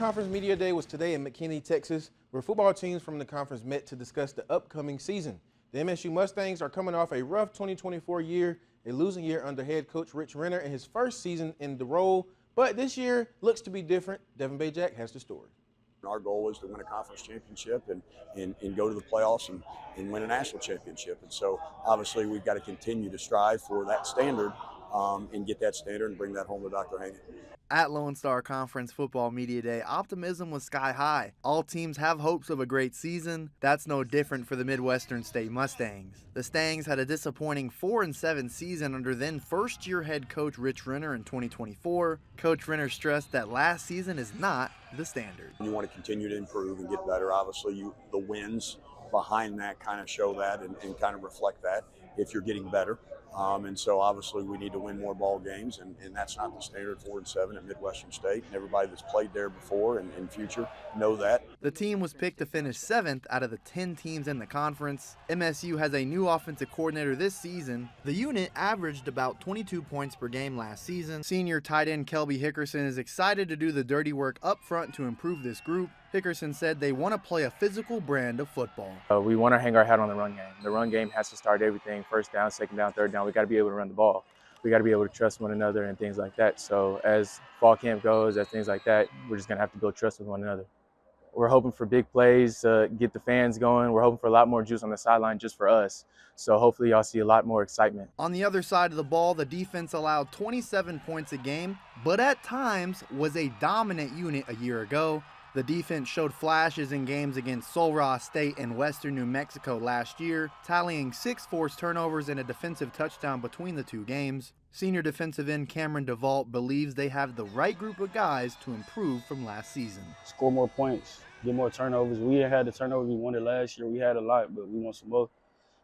Conference Media Day was today in McKinney, Texas, where football teams from the conference met to discuss the upcoming season. The MSU Mustangs are coming off a rough 2024 year, a losing year under head coach Rich Renner in his first season in the role, but this year looks to be different. Devin Bajak has the story. Our goal is to win a conference championship and go to the playoffs and win a national championship. And so obviously we've got to continue to strive for that standard and get that standard and bring that home to Dr. Haney. At Lone Star Conference Football Media Day, optimism was sky high. All teams have hopes of a great season. That's no different for the Midwestern State Mustangs. The Stangs had a disappointing 4-7 season under then first-year head coach Rich Renner in 2024. Coach Renner stressed that last season is not the standard. You want to continue to improve and get better. Obviously, the wins behind that kind of show that and kind of reflect that if you're getting better. And so obviously we need to win more ball games, and that's not the standard 4-7 at Midwestern State. And everybody that's played there before and in future know that. The team was picked to finish 7th out of the 10 teams in the conference. MSU has a new offensive coordinator this season. The unit averaged about 22 points per game last season. Senior tight end Kelby Hickerson is excited to do the dirty work up front to improve this group. Hickerson said they want to play a physical brand of football. We want to hang our hat on the run game. The run game has to start everything, first down, second down, third down. We got to be able to run the ball. We got to be able to trust one another and things like that. So as fall camp goes, as things like that, we're just going to have to build trust with one another. We're hoping for big plays to get the fans going. We're hoping for a lot more juice on the sideline just for us. So hopefully y'all see a lot more excitement. On the other side of the ball, the defense allowed 27 points a game, but at times was a dominant unit a year ago. The defense showed flashes in games against Sul Ross State and Western New Mexico last year, tallying 6 forced turnovers and a defensive touchdown between the two games. Senior defensive end Cameron DeVault believes they have the right group of guys to improve from last season. Score more points, get more turnovers. We didn't have the turnovers we wanted last year. We had a lot, but we want some more.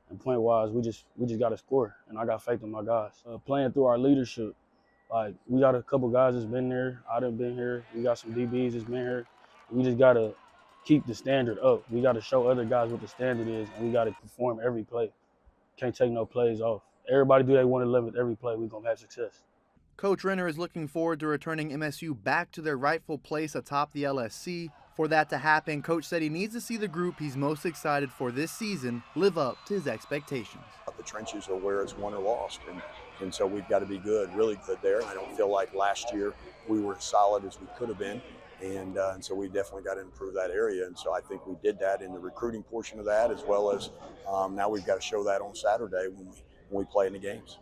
And point-wise, we just got to score, and I got faith in my guys. Playing through our leadership, like we got a couple guys that's been there. I done been here. We got some DBs that's been here. We just got to keep the standard up. We got to show other guys what the standard is, and we got to perform every play. Can't take no plays off. Everybody do they want to limit every play. We're going to have success. Coach Renner is looking forward to returning MSU back to their rightful place atop the LSC. For that to happen, Coach said he needs to see the group he's most excited for this season live up to his expectations. The trenches are where it's won or lost, and so we've got to be good, really good there. I don't feel like last year we were as solid as we could have been. And so we definitely got to improve that area. And so I think we did that in the recruiting portion of that, as well as now we've got to show that on Saturday when we play in the games.